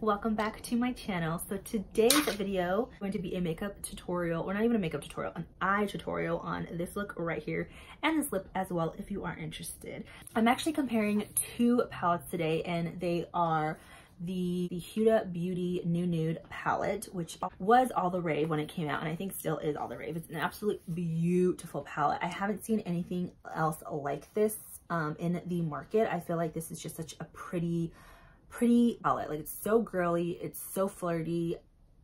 welcome back to my channel. So today's video is going to be a makeup tutorial, or not even a makeup tutorial, an eye tutorial on this look right here and this lip as well if you are interested. I'm actually comparing two palettes today, and they are the Huda Beauty New Nude palette, which was all the rave when it came out, and I think still is all the rave. It's an absolute beautiful palette. I haven't seen anything else like this in the market. I feel like this is just such a pretty palette. Like, it's so girly, it's so flirty,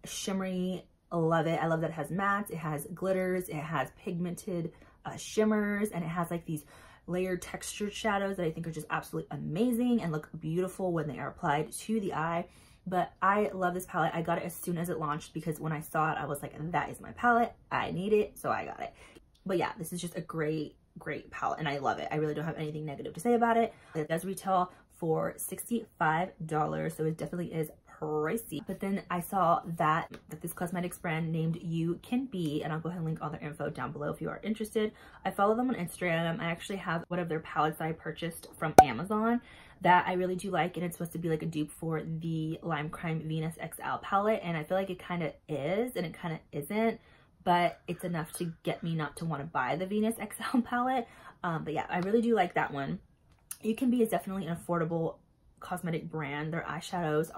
shimmery. I love it. I love that it has mattes, it has glitters, it has pigmented shimmers, and it has like these layered textured shadows that I think are just absolutely amazing and look beautiful when they are applied to the eye. But I love this palette. I got it as soon as it launched because when I saw it, I was like, that is my palette. I need it, so I got it. But yeah, this is just a great palette, and I love it. I really don't have anything negative to say about it. It does retail for $65, so it definitely is pricey. But then I saw that this cosmetics brand named UCANBE, and I'll go ahead and link all their info down below if you are interested. I follow them on Instagram. I actually have one of their palettes that I purchased from Amazon that I really do like, and it's supposed to be like a dupe for the Lime Crime Venus XL palette, and I feel like it kind of is and it kind of isn't, but it's enough to get me not to want to buy the Venus XL palette. But yeah, I really do like that one. UCANBE is definitely an affordable cosmetic brand. Their eyeshadow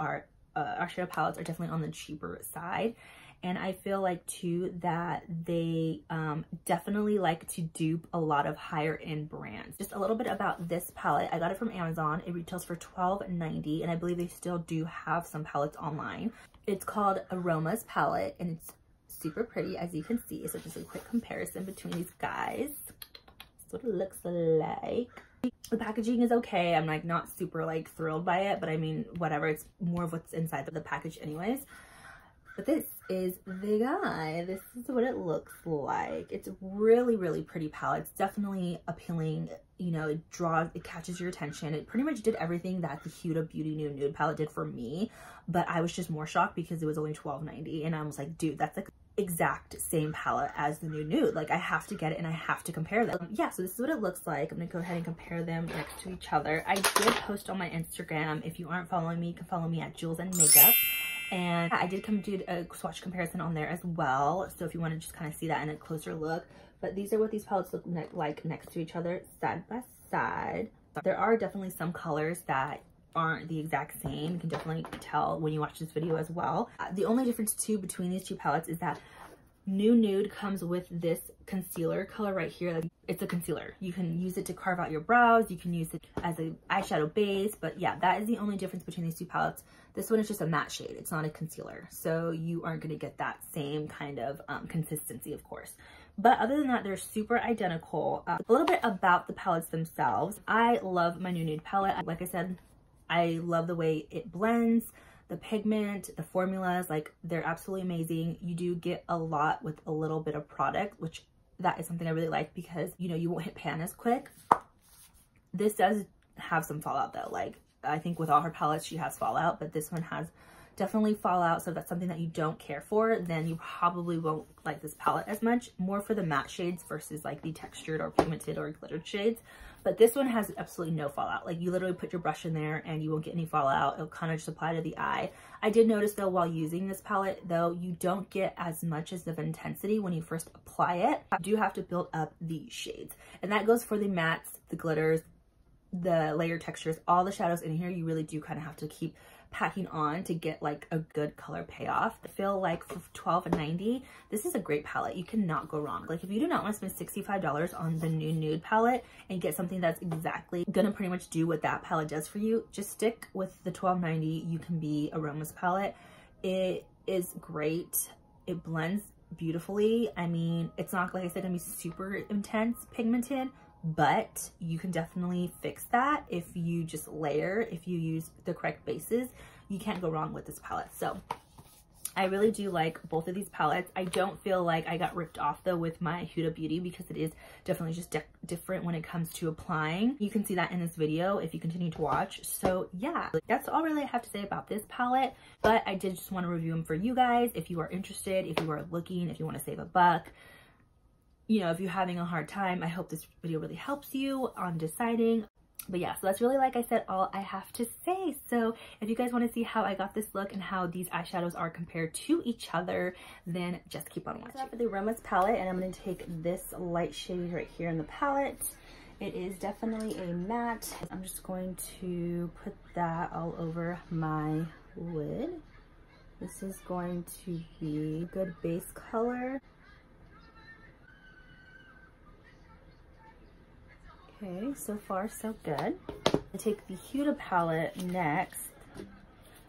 palettes are definitely on the cheaper side. And I feel like too that they definitely like to dupe a lot of higher end brands. Just a little bit about this palette. I got it from Amazon. It retails for $12.90, and I believe they still do have some palettes online. It's called Aromas palette, and it's super pretty, as you can see. So just a quick comparison between these guys. That's what it looks like. The packaging is okay. I'm like not super like thrilled by it, but I mean, whatever. It's more of what's inside the package anyways. But this is the guy. This is what it looks like. It's a really pretty palette. It's definitely appealing. You know, it catches your attention. It pretty much did everything that the Huda Beauty New Nude palette did for me, but I was just more shocked because it was only $12.90, and I was like, dude, that's like exact same palette as the New Nude. Like, I have to get it and I have to compare them. Yeah, so this is what it looks like. I'm gonna go ahead and compare them next to each other. I did post on my Instagram. If you aren't following me, you can follow me at Jules and Makeup. And I did do a swatch comparison on there as well. So if you want to just kind of see that in a closer look. But these are what these palettes look like next to each other, side by side. There are definitely some colors that aren't the exact same. You can definitely tell when you watch this video as well. The only difference too between these two palettes is that New Nude comes with this concealer color right here. Like, it's a concealer. You can use it to carve out your brows. You can use it as an eyeshadow base. But yeah, that is the only difference between these two palettes. This one is just a matte shade. It's not a concealer. So you aren't going to get that same kind of consistency, of course. But other than that, they're super identical. A little bit about the palettes themselves. I love my New Nude palette. Like I said, I love the way it blends, the pigment, the formulas. Like, they're absolutely amazing. You do get a lot with a little bit of product, which that is something I really like because, you know, you won't hit pan as quick. This does have some fallout though. Like, I think with all her palettes, she has fallout, but this one has definitely fallout. So if that's something that you don't care for, then you probably won't like this palette as much. More for the matte shades versus like the textured or pigmented or glittered shades. But this one has absolutely no fallout. Like, you literally put your brush in there and you won't get any fallout. It'll kind of just apply to the eye. I did notice though, while using this palette though, you don't get as much as of intensity when you first apply it. You do have to build up the shades. And that goes for the mattes, the glitters, the layered textures, all the shadows in here. You really do kind of have to keep packing on to get like a good color payoff. I feel like for $12.90, this is a great palette. You cannot go wrong. Like, if you do not want to spend $65 on the New Nude palette and get something that's exactly gonna pretty much do what that palette does for you, just stick with the $12.90 UCANBE Aromas palette. It is great. It blends beautifully. I mean, it's not, like I said, gonna be super intense pigmented, but you can definitely fix that if you just layer, if you use the correct bases. You can't go wrong with this palette. So I really do like both of these palettes. I don't feel like I got ripped off though with my Huda Beauty because it is definitely just different when it comes to applying. You can see that in this video if you continue to watch. So yeah, that's all really I have to say about this palette, but I did just want to review them for you guys. If you are interested, if you are looking, if you want to save a buck, you know, if you're having a hard time, I hope this video really helps you on deciding. But yeah, so that's really, like I said, all I have to say. So if you guys want to see how I got this look and how these eyeshadows are compared to each other, then just keep on watching. For the Aromas palette, and I'm going to take this light shade right here in the palette. It is definitely a matte. I'm just going to put that all over my lid. This is going to be a good base color. Okay, so far so good. I take the Huda palette next,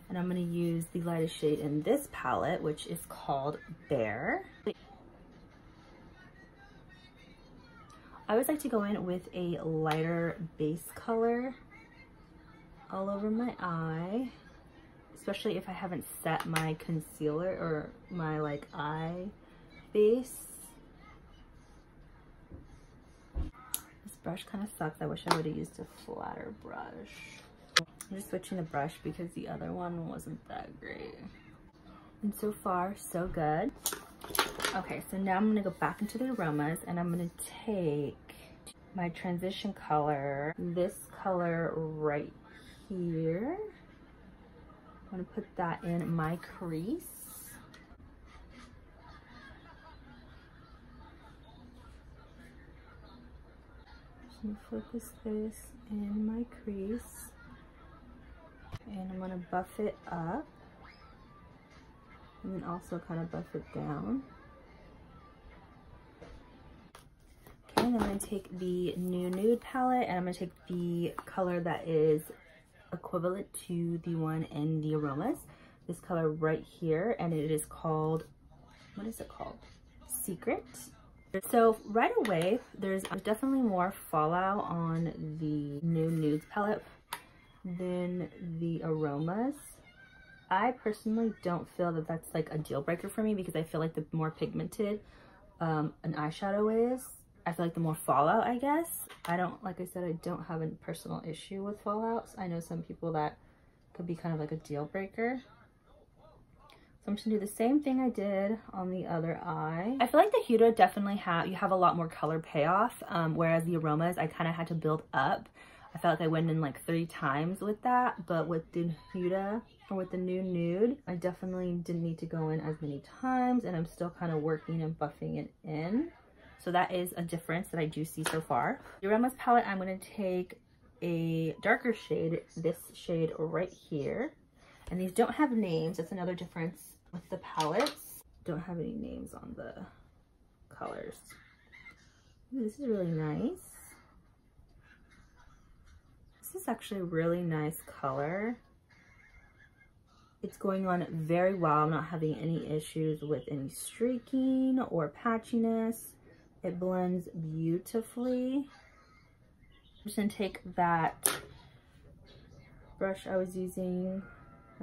and I'm going to use the lightest shade in this palette, which is called Bear. I always like to go in with a lighter base color all over my eye, especially if I haven't set my concealer or my like eye base. This brush kind of sucks. I wish I would have used a flatter brush. I'm just switching the brush because the other one wasn't that great. And so far, so good. Okay, so now I'm gonna go back into the Aromas, and I'm gonna take my transition color, this color right here. I'm gonna put that in my crease. Just gonna focus this in my crease, and I'm gonna buff it up, and then also kind of buff it down. Okay, and then I'm going to take the new Nude palette, and I'm going to take the color that is equivalent to the one in the Aromas. This color right here, and it is called, what is it called? Secret. So right away, there's definitely more fallout on the new Nudes palette than the Aromas. I personally don't feel that that's like a deal breaker for me, because I feel like the more pigmented an eyeshadow is, I feel like the more fallout, I guess. I don't, like I said, I don't have a personal issue with fallouts. I know some people that could be kind of like a deal breaker. So I'm just gonna do the same thing I did on the other eye. I feel like the Huda definitely you have a lot more color payoff, whereas the Aromas, I kind of had to build up. I felt like I went in like 3 times with that, but with the Huda, or with the new Nude, I definitely didn't need to go in as many times, and I'm still kind of working and buffing it in. So that is a difference that I do see so far. The Aromas palette, I'm going to take a darker shade, this shade right here. And these don't have names. That's another difference with the palettes. Don't have any names on the colors. Ooh, this is really nice. This is actually a really nice color. It's going on very well. I'm not having any issues with any streaking or patchiness. It blends beautifully. I'm just gonna take that brush I was using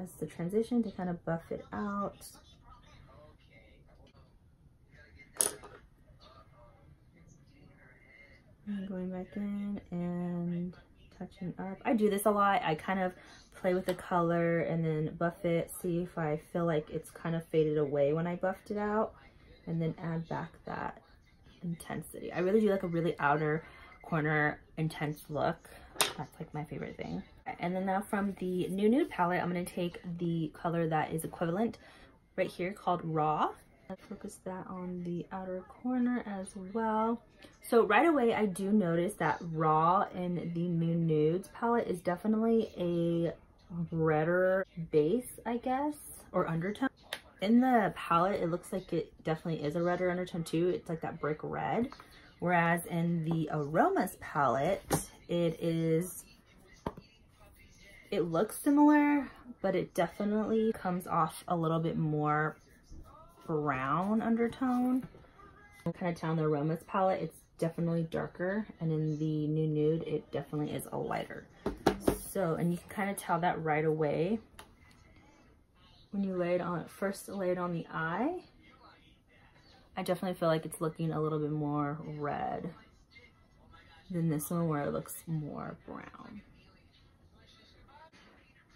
as the transition to kind of buff it out. And going back in and touching up. I do this a lot. I kind of play with the color and then buff it, see if I feel like it's kind of faded away when I buffed it out, and then add back that intensity. I really do like a really outer corner intense look. That's like my favorite thing. And then now from the new Nude palette, I'm going to take the color that is equivalent right here called Raw. I'll focus that on the outer corner as well. So right away, I do notice that Raw in the new Nudes palette is definitely a redder base, I guess, or undertone. In the palette, it looks like it definitely is a redder undertone too. It's like that brick red. Whereas in the Aromas palette, it looks similar, but it definitely comes off a little bit more brown undertone. I can kind of tell in the Aromas palette, it's definitely darker, and in the new Nude, it definitely is a lighter. So, and you can kind of tell that right away when you lay it on, first lay it on the eye. I definitely feel like it's looking a little bit more red than this one where it looks more brown.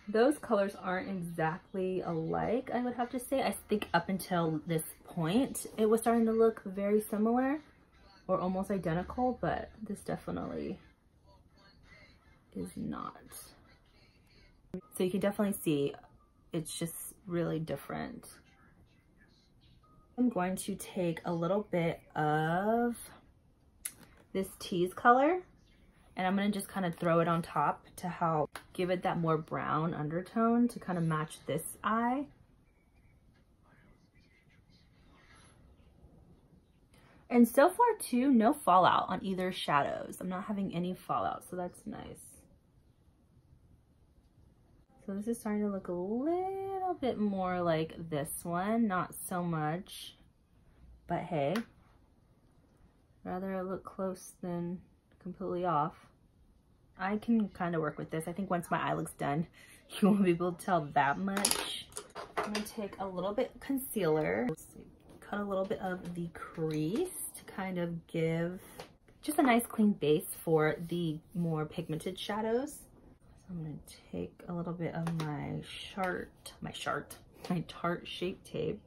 Those colors aren't exactly alike, I would have to say. I think up until this point, it was starting to look very similar or almost identical, but this definitely is not. So you can definitely see it's just really different. I'm going to take a little bit of this tease color and I'm gonna just kind of throw it on top to help give it that more brown undertone to kind of match this eye. And so far too, no fallout on either shadows. I'm not having any fallout, so that's nice. So this is starting to look a little bit more like this one, not so much, but hey, rather it look close than completely off. I can kind of work with this. I think once my eye looks done, you won't be able to tell that much. I'm gonna take a little bit of concealer, cut a little bit of the crease to kind of give just a nice clean base for the more pigmented shadows. I'm gonna take a little bit of my Tarte Shape Tape.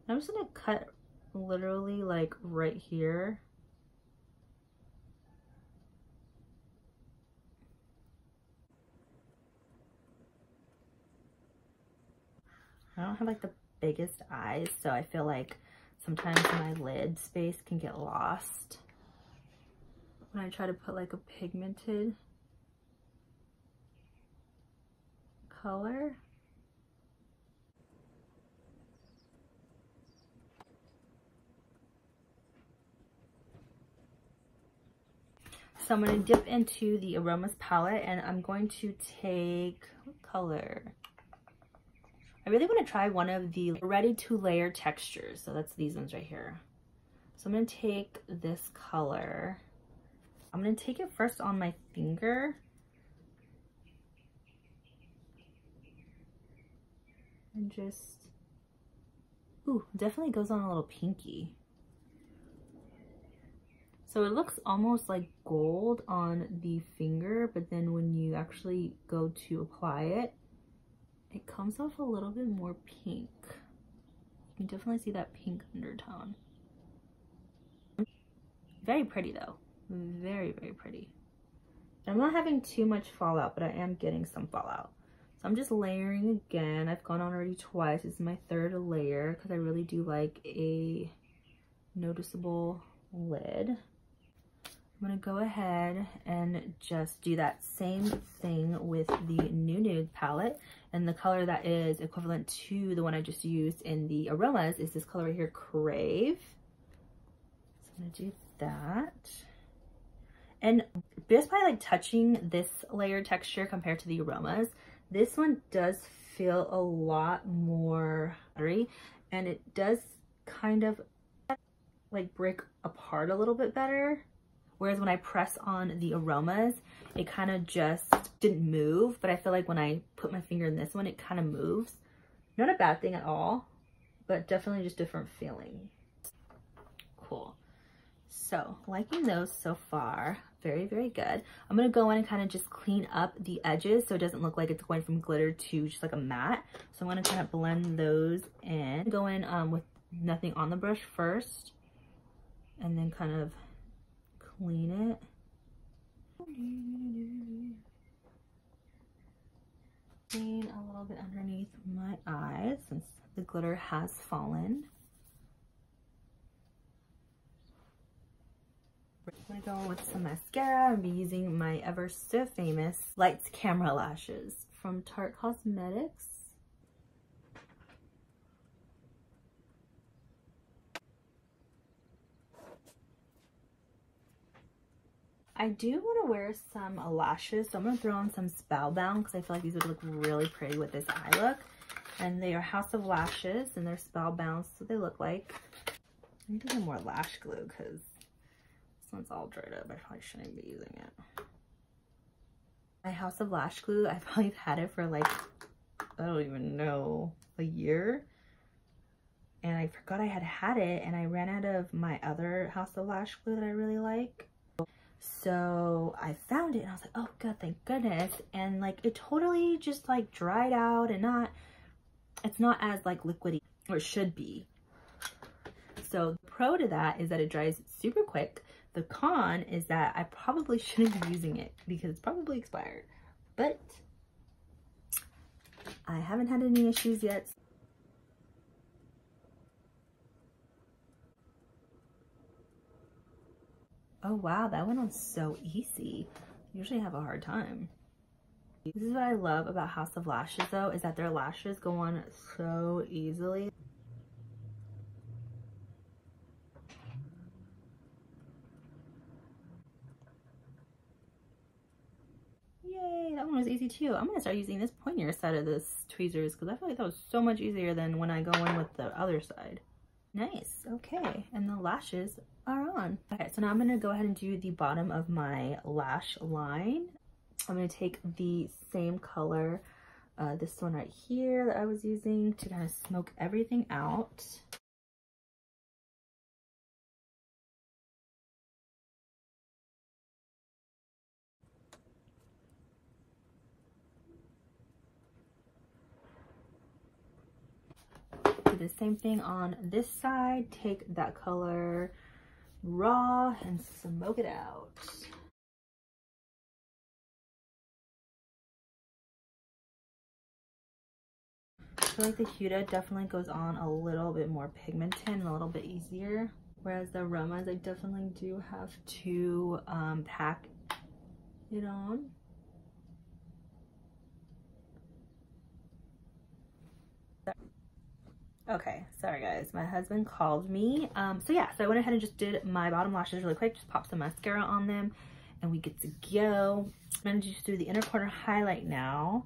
I'm just gonna cut literally like right here. I don't have like the biggest eyes, so I feel like sometimes my lid space can get lost when I try to put like a pigmented color. So I'm going to dip into the Aromas palette and I'm going to take, what color? I really want to try one of the ready to layer textures. So that's these ones right here. So I'm going to take this color. I'm going to take it first on my finger. And just, ooh, definitely goes on a little pinky. So it looks almost like gold on the finger, but then when you actually go to apply it, it comes off a little bit more pink. You can definitely see that pink undertone. Very pretty though, very, very pretty. I'm not having too much fallout, but I am getting some fallout. So I'm just layering again. I've gone on already twice. This is my third layer because I really do like a noticeable lid. I'm gonna go ahead and just do that same thing with the Nude palette, and the color that is equivalent to the one I just used in the Aromas is this color right here, Crave. So I'm gonna do that. And just by like touching this layer texture compared to the Aromas, this one does feel a lot more buttery, and it does kind of like break apart a little bit better. Whereas when I press on the Aromas, it kind of just didn't move, but I feel like when I put my finger in this one, it kind of moves. Not a bad thing at all, but definitely just different feeling. Cool. So liking those so far. Very, very good. I'm going to go in and kind of just clean up the edges so it doesn't look like it's going from glitter to just like a matte. So I'm going to kind of blend those in. Go in with nothing on the brush first and then kind of clean it. Clean a little bit underneath my eyes since the glitter has fallen. I'm gonna go with some mascara. I'll be using my ever so famous Lights Camera Lashes from Tarte Cosmetics. I do want to wear some lashes, so I'm going to throw on some Spellbound because I feel like these would look really pretty with this eye look. And they are House of Lashes, and they're Spellbound, so they look like. I'm doing more lash glue because this one's all dried up. I probably shouldn't be using it. My House of Lash Glue, I've probably had it for like, I don't even know, a year. And I forgot I had it, and I ran out of my other House of Lash Glue that I really like. So I found it and I was like, oh god, thank goodness. And like it totally just like dried out and it's not as like liquidy, or it should be. So the pro to that is that it dries super quick, The con is that I probably shouldn't be using it because it's probably expired, but I haven't had any issues yet. Oh wow, that went on so easy. Usually I have a hard time. This is what I love about House of Lashes though, is that their lashes go on so easily. Yay, that one was easy too. I'm gonna start using this pointier side of this tweezers because I feel like that was so much easier than when I go in with the other side. Nice, okay, and the lashes are on. Okay, so now I'm gonna go ahead and do the bottom of my lash line. I'm gonna take the same color, this one right here that I was using to kind of smoke everything out. Do the same thing on this side, take that color raw and smoke it out. I feel like the Huda definitely goes on a little bit more pigmented and a little bit easier, whereas the Aromas I definitely do have to pack it on. Okay, sorry guys, my husband called me. So yeah, so I went ahead and just did my bottom lashes really quick, just popped some mascara on them and we get to go. I'm gonna just do the inner corner highlight now.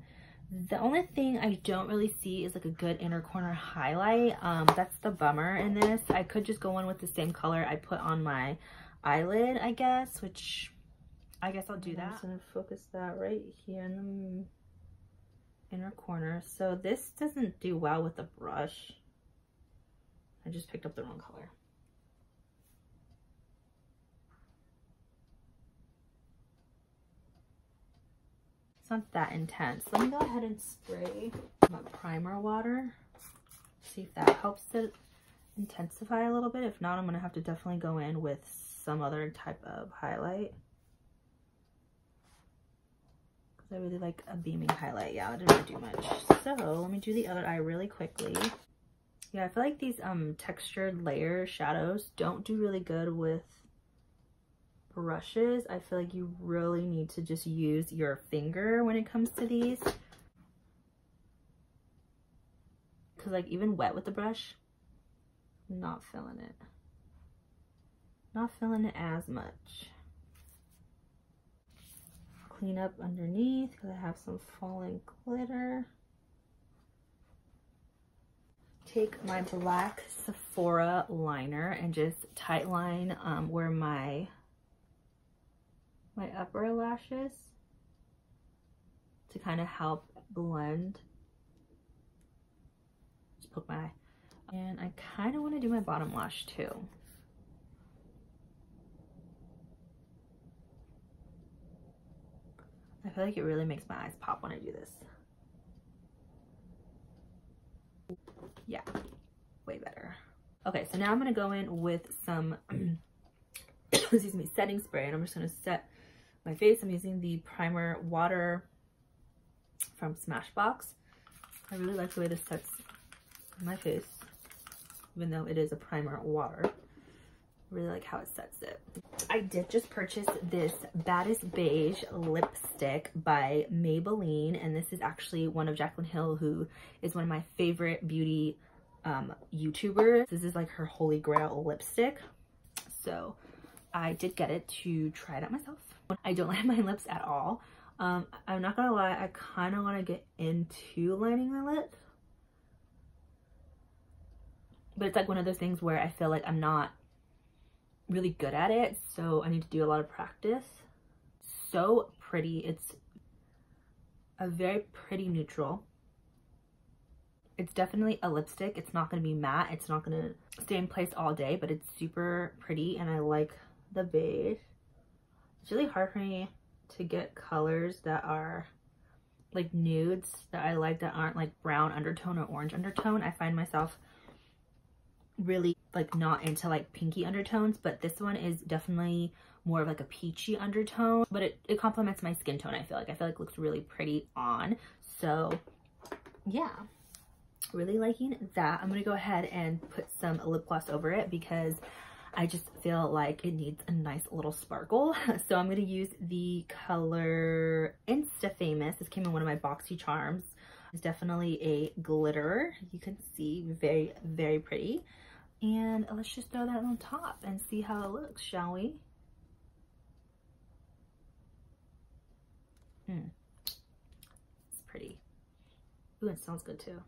The only thing I don't really see is like a good inner corner highlight. That's the bummer in this. I could just go in with the same color I put on my eyelid, I guess, which I guess I'll do that. I'm just gonna focus that right here in the inner corner. So this doesn't do well with the brush. I just picked up the wrong color. It's not that intense. Let me go ahead and spray my primer water. See if that helps it intensify a little bit. If not, I'm gonna have to definitely go in with some other type of highlight. Because I really like a beaming highlight. Yeah, I didn't really do much. So let me do the other eye really quickly. Yeah, I feel like these textured layer shadows don't do really good with brushes. I feel like you really need to just use your finger when it comes to these. Because like even wet with the brush, not feeling it. Not feeling it as much. Clean up underneath because I have some falling glitter. Take my black Sephora liner and just tight line where my upper lashes to kind of help blend. Just poke my eye. And I kind of want to do my bottom lash too. I feel like it really makes my eyes pop when I do this. Yeah, way better. Okay, so now I'm gonna go in with some excuse me, setting spray, and I'm just gonna set my face. I'm using the primer water from Smashbox. I really like the way this sets my face, even though it is a primer water. I really like how it sets it. I did just purchase this Baddest Beige lipstick by Maybelline, and this is actually one of Jaclyn Hill, who is one of my favorite beauty YouTubers. This is like her holy grail lipstick. So I did get it to try it out myself. I don't line my lips at all. I'm not gonna lie, I kind of want to get into lining my lips. But it's like one of those things where I feel like I'm not really good at it, so I need to do a lot of practice. So pretty. It's a very pretty neutral. It's definitely a lipstick. It's not going to be matte. It's not going to stay in place all day, but it's super pretty and I like the beige. It's really hard for me to get colors that are like nudes that I like, that aren't like brown undertone or orange undertone. I find myself really like not into like pinky undertones, but this one is definitely more of like a peachy undertone, but it complements my skin tone. I feel like it looks really pretty on. So yeah, really liking that. I'm gonna go ahead and put some lip gloss over it because I just feel like it needs a nice little sparkle. So I'm gonna use the color Insta Famous. This came in one of my boxy charms. It's definitely a glitter. You can see very, very pretty. And let's just throw that on top and see how it looks, shall we? It's pretty. Ooh, it smells good too.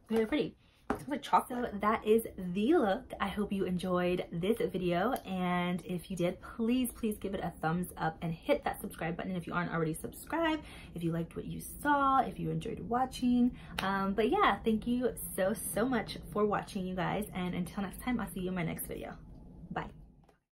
Very pretty. It's like chocolate. So that is the look. I hope you enjoyed this video, and if you did, please give it a thumbs up and hit that subscribe button if you aren't already subscribed, if you liked what you saw, if you enjoyed watching. But yeah, thank you so much for watching, you guys, and until next time, I'll see you in my next video. Bye.